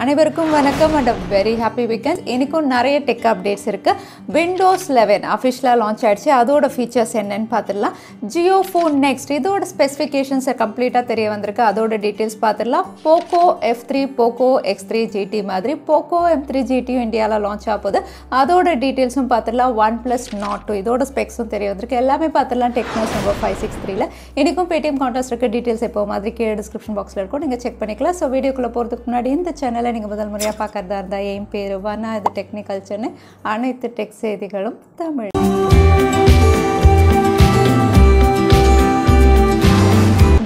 அனைவருக்கும் வணக்கம் and a very happy weekend. இன்னைக்கும் நிறைய டெக் அப்டேட்ஸ் இருக்கு. Windows 11 அஃபிஷியலா லான்ச் ஆயிடுச்சு. அதோட ஃபீச்சர்ஸ் என்னன்னு பார்த்துடலாம். Jio Phone Next இதோட ஸ்பெசிஃபிகேஷன்ஸை கம்ப்ளீட்டாக தெரிய வந்திருக்கு. அதோட டீட்டெயில்ஸ் பார்த்துடலாம். Poco F3, Poco X3 GT மாதிரி Poco M3 GT இந்தியாவில் லான்ச் ஆகுது. அதோட டீட்டெயில்ஸும் பார்த்துடலாம். OnePlus Nord 2 இதோட ஸ்பெக்ஸும் தெரிய வந்திருக்கு. எல்லாமே பார்த்துடலாம் டெக்னோஸ் நம்பர் 563ல. இன்னைக்கும் பேடிஎம் கான்டெஸ்ட் இருக்க டீட்டெயில்ஸ் எப்போ மாதிரி கீழே டிஸ்கிரிப்ஷன் பாக்ஸில் இருக்கும். நீங்கள் செக் பண்ணிக்கலாம். ஸோ வீடியோக்குள்ளே போகிறதுக்கு முன்னாடி இந்த சேனல் நீங்கள் முதல் முறையாக பார்க்கறதா இருந்தால் என் பேர் வனா, இது டெக்னிக்கல்ச்சர்னு அனைத்து டெக் செய்திகளும் தமிழ்.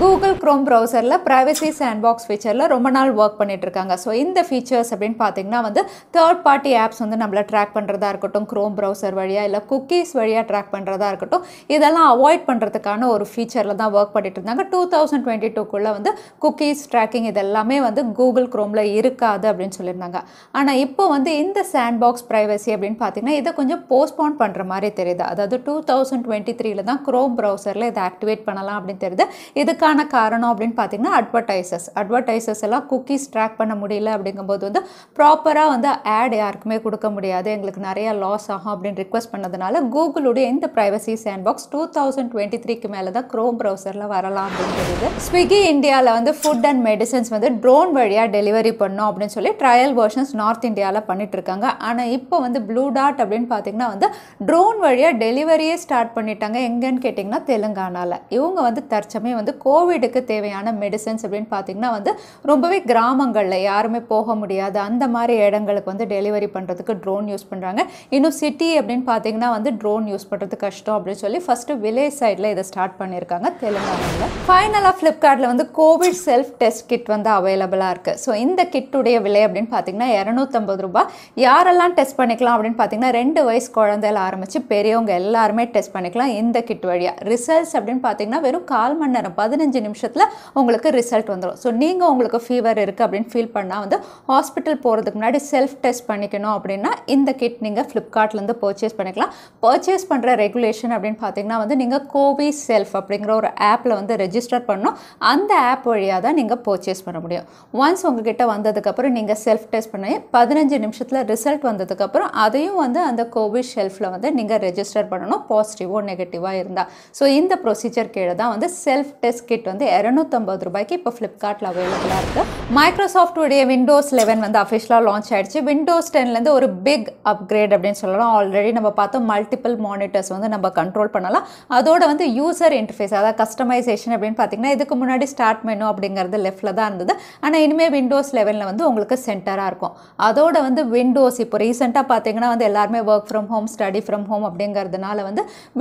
கூகுள் க்ரோம் ப்ரௌசரில் ப்ரைவசி சாண்ட்பாக்ஸ் ஃபீச்சரில் ரொம்ப நாள் ஒர்க் பண்ணிட்டு இருக்காங்க. ஸோ இந்த ஃபீச்சர்ஸ் அப்படின்னு பார்த்தீங்கன்னா தேர்ட் பார்ட்டி ஆப்ஸ் நம்மளை ட்ராக் பண்ணுறதா இருக்கட்டும், க்ரோம் ப்ரௌசர் வழியாக இல்லை குக்கீஸ் வழியாக ட்ராக் பண்ணுறதா இருக்கட்டும், இதெல்லாம் அவாய்ட் பண்ணுறதுக்கான ஒரு ஃபீச்சரில் தான் ஒர்க் பண்ணிட்டு இருந்தாங்க. 2022 குக்கீஸ் ட்ராக்கிங் இதெல்லாமே கூகுள் க்ரோமில் இருக்காது அப்படின்னு சொல்லியிருந்தாங்க. ஆனால் இப்போ இந்த சாண்ட்பாக்ஸ் ப்ரைவசி அப்படின்னு பார்த்தீங்கன்னா இதை கொஞ்சம் போஸ்ட்போன் பண்ணுற மாதிரி தெரியுது. அதாவது 2023 தான் க்ரோம் ப்ரௌசரில் இதை ஆக்டிவேட் பண்ணலாம் அப்படின்னு தெரியுது. இதுக்கான காரணம் அப்படின்னு பார்த்தீங்கன்னா அட்வர்டைசர்ஸ் எல்லாம் குக்கீஸ் ட்ராக் பண்ண முடியல அப்படிங்கும்போது ப்ராப்பராக ஆட் யாருக்குமே கொடுக்க முடியாது, எங்களுக்கு நிறைய லாஸ் ஆகும் அப்படின்னு ரிக்வெஸ்ட் பண்ணதுனால கூகுளுடைய இந்த ப்ரைவசி சாண்ட்பாக்ஸ் 2023 மேலே தான் க்ரோம் ப்ரௌசரில் வரலாம் அப்படின்னு தெரியுது. ஸ்விக்கி இந்தியாவில் ஃபுட் அண்ட் மெடிசன்ஸ் ட்ரோன் வழியாக டெலிவரி பண்ணோம் அப்படின்னு சொல்லி ட்ரையல் வெர்ஷன்ஸ் நார்த் இந்தியாவில் பண்ணிட்டு இருக்காங்க. ஆனால் இப்போ ப்ளூ டாட் அப்படின்னு பார்த்தீங்கன்னா ட்ரோன் வழியாக டெலிவரியே ஸ்டார்ட் பண்ணிட்டாங்க. எங்கன்னு கேட்டிங்கன்னா தெலுங்கானாவில். இவங்க தற்சமயம் கோவிடுக்கு தேவையான மெடிசன்ஸ் அப்படின்னு பார்த்தீங்கன்னா ரொம்பவே கிராமங்களில் யாருமே போக முடியாது அந்த மாதிரி இடங்களுக்கு டெலிவரி பண்ணுறதுக்கு ட்ரோன் யூஸ் பண்ணுறாங்க. இன்னும் சிட்டி அப்படின்னு பார்த்தீங்கன்னா ட்ரோன் யூஸ் பண்ணுறது கஷ்டம் அப்படின்னு சொல்லி ஃபஸ்ட்டு வில்லேஜ் சைடில் இதை ஸ்டார்ட் பண்ணியிருக்காங்க தெலுங்கானாவில். ஃபைனலாக ஃப்ளிப்கார்ட்டில் கோவிட் செல்ஃப் டெஸ்ட் கிட் அவைலபிளாக இருக்குது. ஸோ இந்த கிட்டுடைய விலை அப்படின்னு பார்த்தீங்கன்னா 250 ரூபாய். யாரெல்லாம் டெஸ்ட் பண்ணிக்கலாம் அப்படின்னு பார்த்தீங்கன்னா 2 வயசு குழந்தையில ஆரம்பித்து பெரியவங்க எல்லாருமே டெஸ்ட் பண்ணிக்கலாம் இந்த கிட் வழியாக. ரிசல்ட்ஸ் அப்படின்னு பார்த்தீங்கன்னா வெறும் 1/4 மணி நேரம் 15 நிமிஷத்தில் உங்களுக்கு ரிசல்ட் வந்துடும். ஸோ நீங்கள் உங்களுக்கு ஃபீவர் இருக்குது அப்படின்னு ஃபீல் பண்ணால் ஹாஸ்பிட்டல் போகிறதுக்கு முன்னாடி செல்ஃப் டெஸ்ட் பண்ணிக்கணும் அப்படின்னா இந்த கிட் நீங்கள் ஃப்ளிப்கார்ட்லேருந்து பர்ச்சேஸ் பண்ணிக்கலாம். பர்ச்சேஸ் பண்ணுற ரெகுலேஷன் அப்படின்னு பார்த்தீங்கன்னா நீங்கள் கோவி செல்ஃப் அப்படிங்கிற ஒரு ஆப்பில் ரெஜிஸ்டர் பண்ணணும். அந்த ஆப் வழியாக தான் நீங்கள் பர்ச்சேஸ் பண்ண முடியும். ஒன்ஸ் உங்ககிட்ட வந்ததுக்கப்புறம் நீங்கள் செல்ஃப் டெஸ்ட் பண்ணி 15 நிமிஷத்தில் ரிசல்ட் வந்ததுக்கப்புறம் அதையும் அந்த கோவி ஷெல்ஃபில் நீங்கள் ரெஜிஸ்டர் பண்ணணும், பாசிட்டிவோ நெகட்டிவாக இருந்தால். ஸோ இந்த ப்ரொசீஜர் கீழே தான் செல்ஃப் டெஸ்ட் கிட் 250 ரூபாய்க்கு இப்போ ஃப்ளிப்கார்ட்டில் அவைலபிளாக இருக்குது. மைக்ரோசாஃப்ட்டுடைய விண்டோஸ் 11 அஃபிஷியலாக லான்ச் ஆயிடுச்சு. விண்டோஸ் 10லேருந்து ஒரு பிக் அப்கிரேட் அப்படின்னு சொல்லலாம். ஆல்ரெடி நம்ம பார்த்தோம் மல்டிபிள் மானிட்டர்ஸ் நம்ம கண்ட்ரோல் பண்ணலாம். அதோட யூசர் இன்டர்ஃபேஸ் அதாவது கஸ்டமைசேஷன் அப்படின்னு பார்த்தீங்கன்னா இதுக்கு முன்னாடி ஸ்டார்ட் மெனு அப்படிங்கிறது லெஃப்டில் தான் இருந்தது. ஆனால் இனிமேல் விண்டோஸ் 11 உங்களுக்கு சென்டராக இருக்கும். அதோட விண்டோஸ் இப்போ ரீசெண்டாக பார்த்தீங்கன்னா எல்லாருமே work from home, study from home அப்படிங்கிறதுனால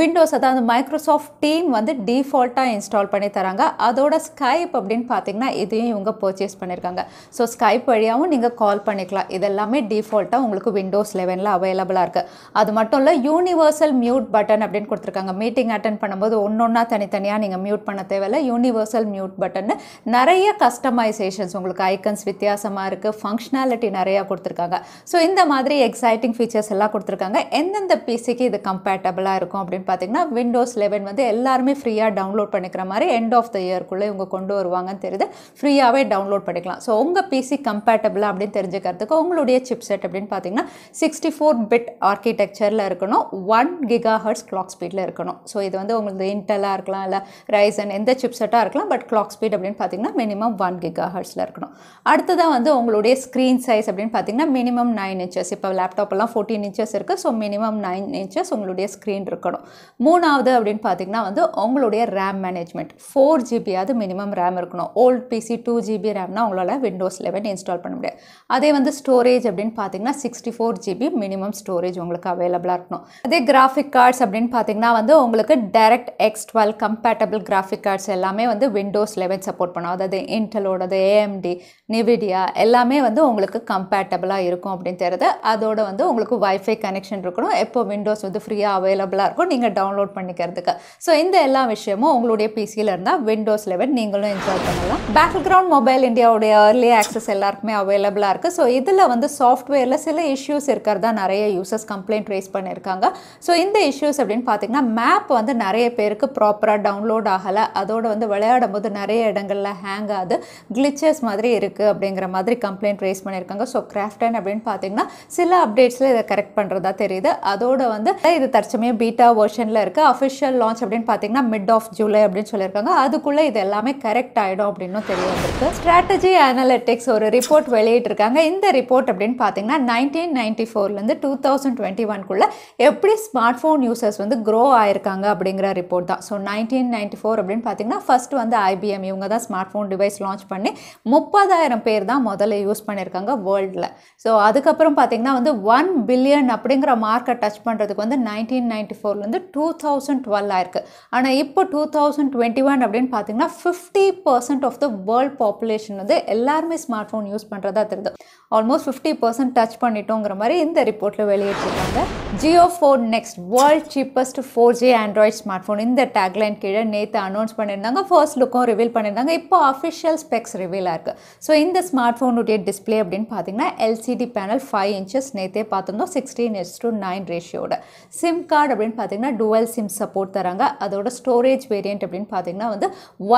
விண்டோஸ் அதாவது மைக்ரோசாஃப்ட் டீம் டிஃபால்ட்டாக இன்ஸ்டால் பண்ணி தராங்க. அதோட ஸ்கைப் அப்படின்னு பார்த்தீங்கன்னா இதையும் இவங்க பர்ச்சேஸ் பண்ணியிருக்காங்க. ஸோ ஸ்கைப் வழியாகவும் நீங்கள் கால் பண்ணிக்கலாம். இதெல்லாமே டிஃபால்ட்டாக உங்களுக்கு விண்டோஸ் 11 அவைலபிளாக இருக்குது. அது மட்டும் இல்லை, யூனிவர்சல் மியூட் பட்டன் அப்படின்னு கொடுத்துருக்காங்க. மீட்டிங் அட்டென்ட் பண்ணும்போது ஒன்றொன்னா தனித்தனியாக நீங்கள் மியூட் பண்ண தேவையில்லை. யூனிவர்சல் மியூட் பட்டன் நிறைய கஸ்டமைசேஷன்ஸ் உங்களுக்கு ஐக்கன்ஸ் வித்தியாசமாக இருக்குது, ஃபங்க்ஷனாலிட்டி நிறையா கொடுத்துருக்காங்க. ஸோ இந்த மாதிரி எக்ஸைட்டிங் ஃபீச்சர்ஸ் எல்லாம் கொடுத்துருக்காங்க. எந்தெந்த பிசிக்கு இது கம்பேட்டபிளாக இருக்கும் அப்படின்னு பார்த்தீங்கன்னா விண்டோஸ் 11 எல்லாருமே ஃப்ரீயாக டவுன்லோட் பண்ணிக்கிற மாதிரி எண்ட் ஆஃப் த இயர்க்குள்ளே இவங்க கொண்டு வருவாங்கன்னு தெரியுது. ஃப்ரீயாகவே டவுன்லோட் பண்ணிக்கலாம். ஸோ உங்கள் பிசி கம்பேட்டபிளாக அப்படின்னு தெரிஞ்சுக்கிறதுக்கு உங்களுடைய சிப் செட் அப்படின்னு பார்த்தீங்கன்னா 64 பிட் ஆர்கிடெக்சரில் இருக்கணும், 1 GHz கிளாக் ஸ்பீடில் இருக்கணும். ஸோ இது உங்களுக்கு இன்டெல்லாக இருக்கலாம், இல்லை ரைசன் எந்த சிப் செட்டாக இருக்கலாம். பட் கிளாக் ஸ்பீட் அப்படின்னு பார்த்தீங்கன்னா மினிமம் 1 GHzல இருக்கணும். அடுத்ததான் உங்களுடைய ஸ்க்ரீன் சைஸ் அப்படின்னு பார்த்தீங்கன்னா மினிமம் 9 inches. இப்போ லேப்டாப்பெல்லாம் 14 inches இருக்குது. ஸோ மினிமம் 9 inches உங்களுடைய ஸ்க்ரீன் இருக்கணும். மூணாவது அப்படின்னு பார்த்தீங்கன்னா உங்களுடைய RAM management 4 GB minimum RAM இருக்கணும். ஓல்ட் பிசி 2 GB ரேம்னா உங்களால் விண்டோஸ் 11 இன்ஸ்டால் பண்ண முடியாது. அதே ஸ்டோரேஜ் அப்படின்னு பார்த்தீங்கன்னா 64 GB மினிமம் ஸ்டோரேஜ் உங்களுக்கு அவைலபிளாக இருக்கணும். அதே கிராஃபிக் கார்ட்ஸ் அப்படின்னு பார்த்தீங்கன்னா உங்களுக்கு direct X12 compatible graphic cards எல்லாமே விண்டோஸ் 11 சப்போர்ட் பண்ணும். அதாவது இன்டலோடது, AMD, நிவிடியா எல்லாமே உங்களுக்கு கம்பேட்டபிளாக இருக்கும் அப்படின்னு தெரியுது. அதோட உங்களுக்கு வைஃபை கனெக்ஷன் இருக்கணும். எப்போ விண்டோஸ் ஃப்ரீயாக அவைலபிளாக இருக்கும் நீங்கள் டவுன்லோட் பண்ணிக்கிறதுக்கு. ஸோ இந்த எல்லா விஷயமும் உங்களுடைய பிசியில் இருந்தால் விண்டோஸ் 11 நீங்களும் என்ஜாய் பண்ணலாம். பேட்டில் கிரவுண்ட் மொபைல் இந்தியாவோட பீட்டாவுடைய ஏர்லி ஆக்சஸ் எல்லாருக்குமே அவைலபிளாக இருக்குது. ஸோ இதில் வந்து சாஃப்ட்வேரில் சில இஷ்யூஸ் இருக்கிறதா நிறைய யூசர்ஸ் கம்ப்ளைண்ட் ரைஸ் பண்ணியிருக்காங்க. ஸோ இந்த இஷ்யூஸ் அப்படின்னு பார்த்தீங்கன்னா மேப் வந்து நிறைய பேருக்கு ப்ராப்பராக டவுன்லோட் ஆகலை, அதோடு வந்து விளையாடும் போது நிறைய இடங்களில் ஹேங் ஆகுது, கிளிச்சஸ் மாதிரி இருக்குது அப்படிங்கிற மாதிரி கம்ப்ளைண்ட் ரைஸ் பண்ணியிருக்காங்க. ஸோ கிராஃப்டன் அப்படின்னு பார்த்தீங்கன்னா சில அப்டேட்ஸில் இதை கரெக்ட் பண்ணுறதா தெரியுது. அதோட வந்து இது தற்சமயம் பீட்டா வெர்ஷனில் இருக்குது. அஃபிஷியல் லான்ச் அப்படின்னு பார்த்தீங்கன்னா மிட் ஆஃப் ஜூலை அப்படின்னு சொல்லியிருக்காங்க. அதுக்குள்ளே இது எல்லாமே கரெக்ட் ஆகிடும் அப்படின்னு தெரிய வந்திருக்கு. ஸ்ட்ராட்டஜி அனலிட்டிக்ஸ் ஒரு ரிப்போர்ட் வெளியிட்டிருக்காங்க. இந்த ரிப்போர்ட் அப்படின்னு பார்த்தீங்கன்னா 1994லேருந்து 2021 எப்படி ஸ்மார்ட் ஃபோன் யூசர்ஸ் வந்து க்ரோ ஆயிருக்காங்க அப்படிங்கிற ரிப்போர்ட் தான். ஸோ 1994 அப்படின்னு பார்த்தீங்கன்னா ஃபர்ஸ்ட் வந்து IBM இவங்க தான் ஸ்மார்ட் ஃபோன் டிவைஸ் லான்ச் பண்ணி 30,000 பேர் தான் முதல்ல யூஸ் பண்ணியிருக்காங்க வேர்ல்டில். ஸோ அதுக்கப்புறம் பார்த்தீங்கன்னா வந்து 1 பில்லியன் அப்படிங்கிற மார்க்கை டச் பண்ணுறதுக்கு வந்து 1994லேருந்து 2012 ஆயிருக்கு. ஆனால் இப்போ 2021 அப்படின்னு பார்த்தீங்கன்னா 50% ஆஃப் த வேர்ல்ட் பாப்புலேஷன் வந்து எல்லாருமே ஸ்மார்ட் ஃபோன் யூஸ் பண்ணுறதா தெரியுது. ஆல்மோஸ்ட் 50% டச் பண்ணிட்டோங்கிற மாதிரி இந்த ரிப்போர்ட்டில் வெளியிட்டிருக்காங்க. Jio phone next world cheapest 4G Android smart phone இந்த டேக்லைன் கீழே நேற்று அனௌன்ஸ் பண்ணியிருந்தாங்க. ஃபர்ஸ்ட் லுக்கும் ரிவீல் பண்ணியிருந்தாங்க. இப்போ அஃபிஷியல் ஸ்பெக்ஸ் ரிவீல் ஆயிருக்கு. ஸோ இந்த ஸ்மார்ட் ஃபோனுடைய டிஸ்பிளே அப்படின்னு பார்த்தீங்கன்னா LCD பேனல் 5 inches நேற்றே பார்த்துருந்தோம் 16:9 ரேஷியோட. சிம் கார்டு அப்படின்னு பார்த்தீங்கன்னா டுவல் சிம் சப்போர்ட் தராங்க. அதோட ஸ்டோரேஜ் வேரியன்ட் அப்படின்னு பார்த்தீங்கன்னா வந்து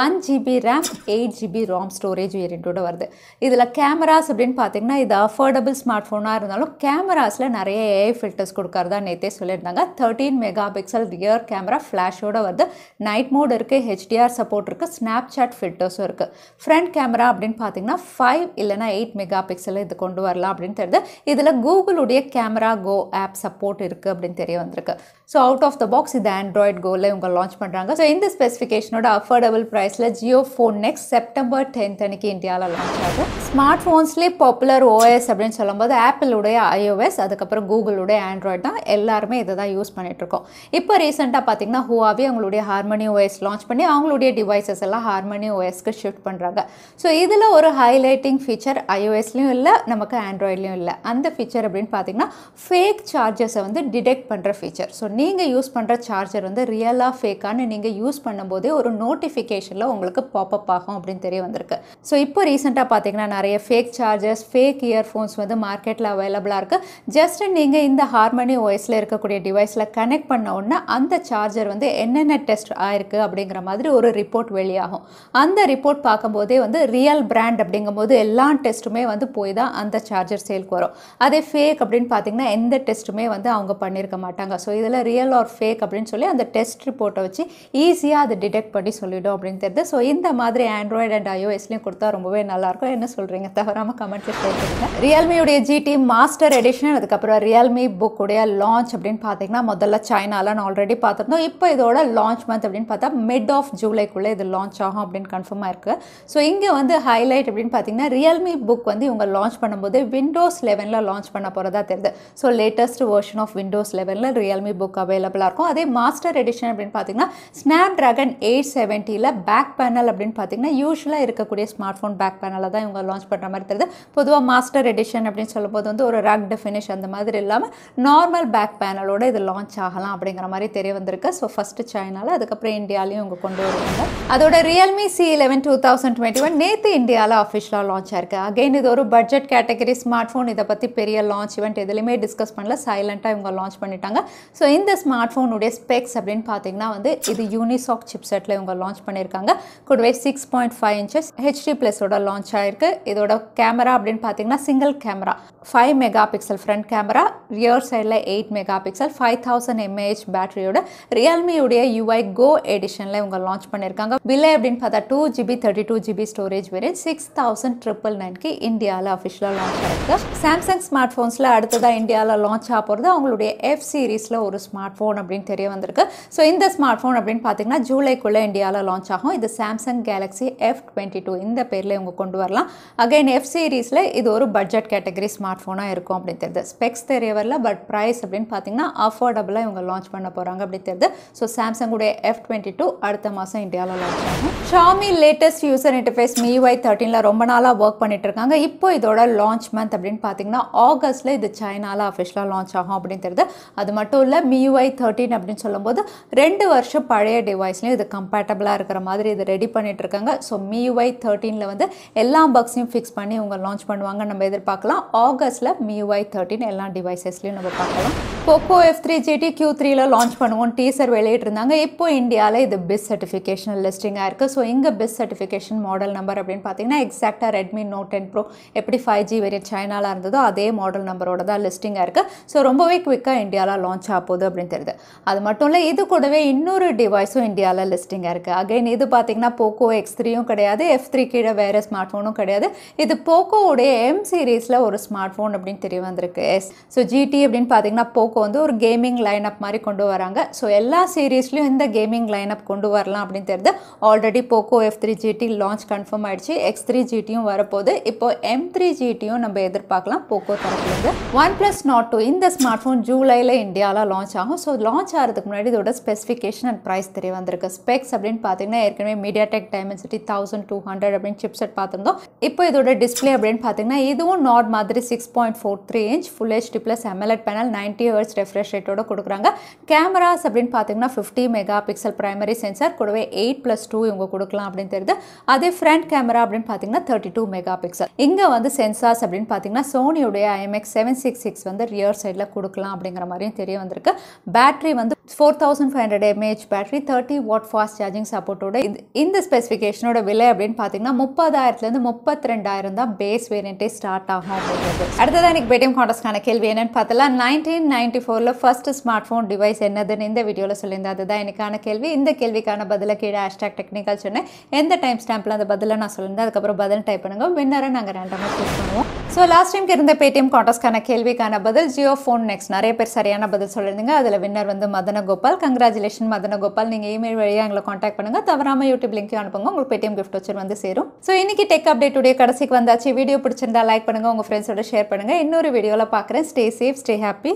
1 GB RAM 8 GB ROM storage வேரியண்ட்டோட வருது. இதில் கேமராஸ் அப்படின்னு பார்த்தீங்கன்னா இது அஃபோர்டபுள் ஸ்மார்ட் ஃபோனாக இருந்தாலும் கேமராஸில் நிறைய AI ஃபில்டர்ஸ் கொடுக்கறதா நேற்றே சொல்லியிருந்தாங்க. 13 மெகாபிக்சல் ரியர் கேமரா ஃப்ளாஷோட வருது. நைட் மோட் இருக்குது, HDR சப்போர்ட் இருக்குது, ஸ்னாப்சாட் ஃபில்டர்ஸும் இருக்குது. ஃப்ரண்ட் கேமரா அப்படின்னு பார்த்தீங்கன்னா 5 இல்லைனா 8 மெகாபிக்சல் இது கொண்டு வரலாம் அப்படின்னு தெரியுது. இதில் கூகுளுடைய கேமரா கோ ஆப் சப்போர்ட் இருக்குது அப்படின்னு தெரிய வந்திருக்கு. So out of the box இது ஆண்ட்ராய்ட் கோவில் இவங்க லான்ச் பண்ணுறாங்க. ஸோ இந்த ஸ்பெசிஃபிகேஷனோட அஃபோர்டபுள் ப்ரைஸில் ஜியோ ஃபோன் நெக்ஸ்ட் செப்டம்பர் 10 அன்னைக்கு இந்தியாவில் லான்ச் ஆகும். ஸ்மார்ட் ஃபோன்ஸ்லேயே பாப்புலர் OS அப்படின்னு சொல்லும்போது ஆப்பிளுடைய iOS, அதுக்கப்புறம் கூகுளுடைய ஆண்ட்ராய்ட் தான். எல்லாருமே இதை தான் யூஸ் பண்ணிகிட்ருக்கோம். இப்போ ரீசெண்டாக பார்த்தீங்கன்னா ஹுவாவே அவங்களுடைய ஹார்மனி OS லான்ச் பண்ணி அவங்களுடைய டிவைசஸ் எல்லாம் ஹார்மனி OSக்கு ஷிஃப்ட் பண்ணுறாங்க. ஸோ இதில் ஒரு ஹைலைட்டிங் ஃபீச்சர் iOSலையும் இல்லை, நமக்கு ஆண்ட்ராய்ட்லையும் இல்லை. அந்த ஃபீச்சர் அப்படின்னு பார்த்தீங்கன்னா ஃபேக் சார்ஜர்ஸை வந்து டிடெக்ட் பண்ணுற ஃபீச்சர். ஸோ நீங்கள் யூஸ் பண்ணுற சார்ஜர் வந்து ரியலாக ஃபேக்கானு நீங்கள் யூஸ் பண்ணும்போதே ஒரு நோட்டிஃபிகேஷனில் உங்களுக்கு பாப்அப் ஆகும் அப்படின்னு தெரிய வந்திருக்கு. ஸோ இப்போ ரீசெண்டாக பார்த்தீங்கன்னா நிறைய ஃபேக் சார்ஜர்ஸ், ஃபேக் இயர்ஃபோன்ஸ் வந்து மார்க்கெட்டில் அவைலபிளாக இருக்குது. ஜஸ்ட் நீங்கள் இந்த ஹார்மனி OSல இருக்கக்கூடிய டிவைஸில் கனெக்ட் பண்ண உடனே அந்த சார்ஜர் வந்து என்னென்ன டெஸ்ட் ஆயிருக்கு அப்படிங்கிற மாதிரி ஒரு ரிப்போர்ட் வெளியாகும். அந்த ரிப்போர்ட் பார்க்கும்போதே வந்து ரியல் பிராண்ட் அப்படிங்கும்போது எல்லா டெஸ்ட்டுமே வந்து போய் தான் அந்த சார்ஜர் சேல்க்கு வரும். அதே ஃபேக் அப்படின்னு பார்த்தீங்கன்னா எந்த டெஸ்ட்டுமே வந்து அவங்க பண்ணியிருக்க மாட்டாங்க. ஸோ இதில் ரியல் ஆர் ஃபேக் அப்படின்னு சொல்லி அந்த டெஸ்ட் ரிப்போர்ட்டை வச்சு ஈஸியாக அதை டிடெக்ட் பண்ணி சொல்லிடும் அப்படின்னு தெரியுது. ஸோ இந்த மாதிரி ஆண்ட்ராய்டு அண்ட் iOSலையும் கொடுத்தா ரொம்பவே நல்லாயிருக்கும். என்ன சொல்கிறீங்க? தவறாமல் கமெண்ட்டில் ஷேர் பண்ணுங்க. ரியல்மியுடைய GT மாஸ்டர் எடிஷன், அதுக்கப்புறம் ரியல்மி புக் உடைய லான்ச் அப்படின்னு பார்த்தீங்கன்னா முதல்ல சைனாவில் ஆல்ரெடி பார்த்துருந்தோம். இப்போ இதோட லான்ச் மந்த் அப்படின்னு பார்த்தா மிட் ஆஃப் ஜூலைக்குள்ளே இது லான்ச் ஆகும் அப்படின்னு கன்ஃபார்மாக இருக்குது. ஸோ இங்கே வந்து ஹைலைட் அப்படின்னு பார்த்தீங்கன்னா ரியல்மி புக் வந்து இவங்க லான்ச் பண்ணும்போது Windows 11 லான்ச் பண்ண போகிறதா தெரியுது. So latest version of Windows 11 Realme book அவைலபிளாக இருக்கும். அதே மாஸ்டர் எடிஷன் அப்படின்னு பார்த்தீங்கன்னா ஸ்னாப்டிராகன் 870 பேக் பேனல் அப்படின்னு பார்த்தீங்கன்னா யூஸ்வலாக இருக்கக்கூடிய ஸ்மார்ட் ஃபோன் பேக் பேனலில் தான் இவங்க லான்ச் பண்ணுற மாதிரி தெரியுது. பொதுவாக மாஸ்டர் எடிஷன் அப்படின்னு சொல்லும்போது வந்து ஒரு ரக்ட் ஃபினிஷ் அந்த மாதிரி இல்லாமல் நார்மல் பேக் பேனலோட இது லான்ச் ஆகலாம் அப்படிங்கிற மாதிரி தெரிய வந்திருக்கு. ஸோ ஃபஸ்ட்டு சைனாவில், அதுக்கப்புறம் இந்தியாலையும் இவங்க கொண்டு வருவாங்க. அதோட ரியல்மி C11 2021 நேற்று இந்தியாவில் அஃபிஷியலாக லான்ச் ஆயிருக்கு. அகைன் இது ஒரு பட்ஜெட் கேட்டகரி ஸ்மார்ட் ஃபோன். இதை பற்றி பெரிய லான்ச் இவெண்ட் எதுலையுமே டிஸ்கஸ் பண்ணல, சைலண்ட்டாக இவங்க லான்ச் பண்ணிட்டாங்க. ஸோ இந்த ஸ்மார்ட் ஃபோனுடைய ஸ்பெக்ஸ் அப்படின்னு பார்த்தீங்கன்னா வந்து இது யூனிசாக் சிப்செட்டில் இவங்க லான்ச் பண்ணியிருக்காங்க. கூடவே 6.5 inches HD+ஓட லான்ச் ஆயிருக்கு. இதோட கேமரா அப்படின்னு பார்த்தீங்கன்னா single camera 5 megapixel front camera, rear சைடில் 8 மெகாபிக்சல், 5000 mAh பேட்டரியோட ரியல்மியுடைய UI கோ எடிஷனில் இவங்க லான்ச் பண்ணியிருக்காங்க. விலை அப்படின்னு பார்த்தா 2 GB 32 GB ஸ்டோரேஜ் வேரியன்ட் 6999க்கு இந்தியாவில் அஃபிஷியலாக லான்ச் ஆயிருக்கு. சாம்சங் ஸ்மார்ட் ஃபோன்ஸில் அடுத்ததாக இந்தியாவில் லான்ச் ஆக போகிறது அவங்களுடைய F சீரீஸில் ஒரு ஸ்மார்ட் ஃபோன் அப்படின்னு தெரிய வந்திருக்கு. ஸோ இந்த ஸ்மார்ட் ஃபோன் அப்படின்னு பார்த்தீங்கன்னா ஜூலைக்குள்ளே இந்தியாவில் லான்ச் ஆகும். இது சாம்சங் கேலக்ஸி F22 இந்த பேரில் இவங்க கொண்டு வரலாம். அகைன் F சீரீஸில் இது ஒரு பட்ஜெட் கேட்டகரி ஸ்மார்ட் ஃபோனாக இருக்கும் அப்படின்னு தெரியுது. ஸ்பெக்ஸ் தெரிய வரல, பட் ப்ரைஸ் அப்படின்னு பார்த்தீங்கன்னா அஃபோர்டபுளாக இவங்க லான்ச் பண்ண போகிறாங்க அப்படின்னு தெரியுது. ஸோ சாம்சங்குடைய F22 அடுத்த மாதம் இந்தியாவில் லான்ச் ஆகும். Xiaomi latest user interface MIUI 13 ரொம்ப நாளாக ஒர்க் பண்ணிட்டு இருக்காங்க. இப்போ இதோட லான்ச் மந்த் அப்படின்னு பார்த்தீங்கன்னா ஆகஸ்ட்டில் இது சைனாவில் அஃபிஷியலாக லான்ச் ஆகும் அப்படின்னு தெரியுது. அது மட்டும் இல்லை MIUI 13 அப்படின்னு சொல்லும்போது 2 வருஷம் பழைய டிவைஸ்லையும் இது கம்பேட்டபிளாக இருக்கிற மாதிரி இது ரெடி பண்ணிட்டு இருக்காங்க. ஸோ MIUI 13 வந்து எல்லா பக்ஸையும் டேட்ஸையும் ஃபிக்ஸ் பண்ணி இவங்க லான்ச் பண்ணுவாங்க நம்ம எதிர்பார்க்கலாம். ஆகஸ்ட்டில் MIUI 13 எல்லா டிவைசஸ்லையும் நம்ம பார்க்கலாம். போக்கோ F3 GT Q3ல லான்ச் பண்ணுவோம் டீசர் வெளியிட்டிருந்தாங்க. இப்போ இந்தியாவில் இது பிஸ் சர்டிஃபிகேஷன் லிஸ்டிங்காக இருக்குது. ஸோ இங்கே பிஸ் சர்டிஃபிகேஷன் மாடல் நம்பர் அப்படின்னு பார்த்தீங்கன்னா எக்ஸாக்டாக ரெட்மி Note 10 Pro எப்படி 5G வேரியன்ட் சைனாவில் இருந்ததோ அதே மாடல் நம்பரோட தான் லிஸ்டிங்காக இருக்குது. ஸோ ரொம்பவே குவிக்காக இந்தியாவில் லான்ச் ஆக போகுது அப்படின்னு தெரியுது. அது மட்டும் இல்லை, இது கூடவே இன்னொரு டிவைஸும் இந்தியாவில் லிஸ்டிங்காக இருக்குது. அகைன் இது பார்த்தீங்கன்னா போக்கோ X3யும் கிடையாது, F3 கீழே வேறு ஸ்மார்ட் ஃபோனும் கிடையாது. இது போக்கோவுடைய M சீரீஸில் ஒரு ஸ்மார்ட் ஃபோன் அப்படின்னு தெரிய வந்திருக்கு. ஸோ GT அப்படின்னு பார்த்தீங்கன்னா போக்கோ வந்து ஒரு கேமிங் லைனப் மாதிரி கொண்டு வராங்க. ஸோ எல்லா சீரீஸ்லையும் இந்த கேமிங் லைனப் கொண்டு வரலாம் அப்படின்னு தெரியுது. Already Poco F3 GT launch confirm ஆயிடுச்சு. X3 GTயும் வரப்போகுது. இப்போ M3 GTயும் நம்ம எதிர்பார்க்கலாம் போக்கோ தரப்புலேருந்து. OnePlus Nord 2 இந்த ஸ்மார்ட் ஃபோன் ஜூலையில் இந்தியாவில் லான்ச் ஆகும். ஸோ லான்ச் ஆகிறதுக்கு முன்னாடி இதோட ஸ்பெசிஃபிகேஷன் அண்ட் ப்ரைஸ் தெரிய வந்திருக்கு. ஸ்பெக்ஸ் அப்படின்னு பார்த்தீங்கன்னா ஏற்கனவே MediaTek Dimensity 1200 அப்படின்னு சிப்செட் பார்த்துருந்தோம். இப்போ இதோட டிஸ்பிளே அப்படின்னு பார்த்தீங்கன்னா இதுவும் நாட் மாதிரி 6.43 inch full HD plus AMOLED panel 90 Hz refresh ரேட்டோட கொடுக்குறாங்க. கேமராஸ் அப்படின்னு பார்த்தீங்கன்னா 50 மெகா பிக்சல் பிரைமரி சென்சார் கூடவே 8+2 இவங்க கொடுக்கலாம் அப்படின்னு தெரியுது. அதே ஃப்ரண்ட் கேமரா அப்படின்னு பார்த்தீங்கன்னா 32 மெகா பிக்சல். இங்கே வந்து சென்சார்ஸ் அப்படின்னு பார்த்தீங்கன்னா சோனியுடைய IMX766 வந்து ரியர் சைடில் கொடுக்கலாம் அப்படிங்கிற மாதிரியும் தெரிய வந்திருக்கு. பேட்டரி வந்து 4500 mAh battery 30 watt fast charging சப்போர்ட்டோட இந்த ஸ்பெசிஃபிகேஷனோட விலை அப்படின்னு பார்த்தீங்கன்னா 30,000லேருந்து 32,000 தான் பேஸ் வேரியன்ட்டே ஸ்டார்ட் ஆகும் அப்படிங்கிறது. அடுத்ததான் எனக்கு பேடிஎம் கான்டெஸ்ட்கான கேள்வி என்னன்னு பார்த்தலாம். 1994 ஃபர்ஸ்ட் ஸ்மார்ட் ஃபோன் டிவைஸ் என்னதுன்னு இந்த வீடியோவில் சொல்லியிருந்தேன். அதுதான் எனக்கான கேள்வி. இந்த கேள்விக்கான பதிலை கீழே #டெக்னிக்கல் சொன்னேன். எந்த டைம் ஸ்டாம்பில் அந்த பதிலை நான் சொல்லியிருந்தேன். அதுக்கப்புறம் பதில் டைப் பண்ணுங்க. வின்னரை நாங்கள் ரேண்டமாக சூஸ் பண்ணுவோம். ஸோ லாஸ்ட் டைம்க்கு இருந்த பேடிஎம் கான்டெஸ்ட்கான கேள்விக்கான பதில் ஜியோ ஃபோன் நெக்ஸ்ட். நிறைய பேர் சரியான பதில் சொல்லியிருந்தீங்க. அதில் வின்னர் வந்து மதனகோபால். கங்க்ராச்சுலேஷன் மதனகோபால். நீங்கள் இமெயில் வழியாக எங்களை காண்டாக்ட் பண்ணுங்கள். தவறாமல் யூடியூப் லிங்க்கையும் அனுப்புங்க. உங்களுக்கு பேடிஎம் கிஃப்ட் வச்சு வந்து சேரும். ஸோ இன்னைக்கு டெக் அப்டேட் உடைய கடைசிக்கு வந்தாச்சு. வீடியோ பிடிச்சிருந்தா லைக் பண்ணுங்கள், உங்கள் ஃப்ரெண்ட்ஸோட ஷேர் பண்ணுங்கள். இன்னொரு வீடியோவில் பார்க்குறேன். Stay safe, stay happy.